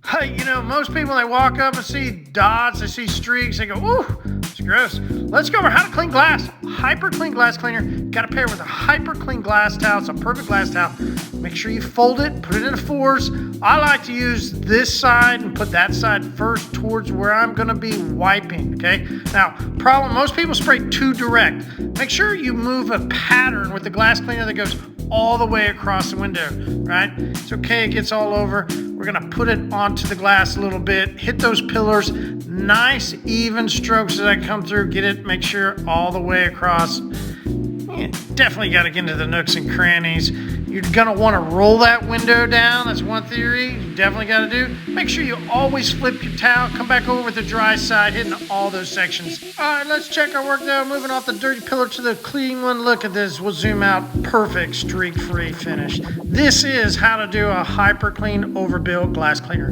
Hey, most people, they walk up and see dots, they see streaks, they go, ooh, it's gross. Let's go over how to clean glass. HyperCLEAN glass cleaner. Got to pair it with a HyperCLEAN glass towel. It's a perfect glass towel. Make sure you fold it, put it into fours. I like to use this side and put that side first towards where I'm going to be wiping, okay? Now, most people spray too direct. Make sure you move a pattern with the glass cleaner that goes all the way across the window, right? It's okay, it gets all over. We're gonna put it onto the glass a little bit, hit those pillars, nice even strokes as I come through, get it, make sure all the way across. You definitely gotta get into the nooks and crannies. You're gonna wanna roll that window down, that's one theory you definitely gotta do. Make sure you always flip your towel, come back over with the dry side, hitting all those sections. All right, let's check our work now. Moving off the dirty pillar to the clean one. Look at this, we'll zoom out, perfect streak-free finish. This is how to do a HyperCLEAN overbuilt glass cleaner.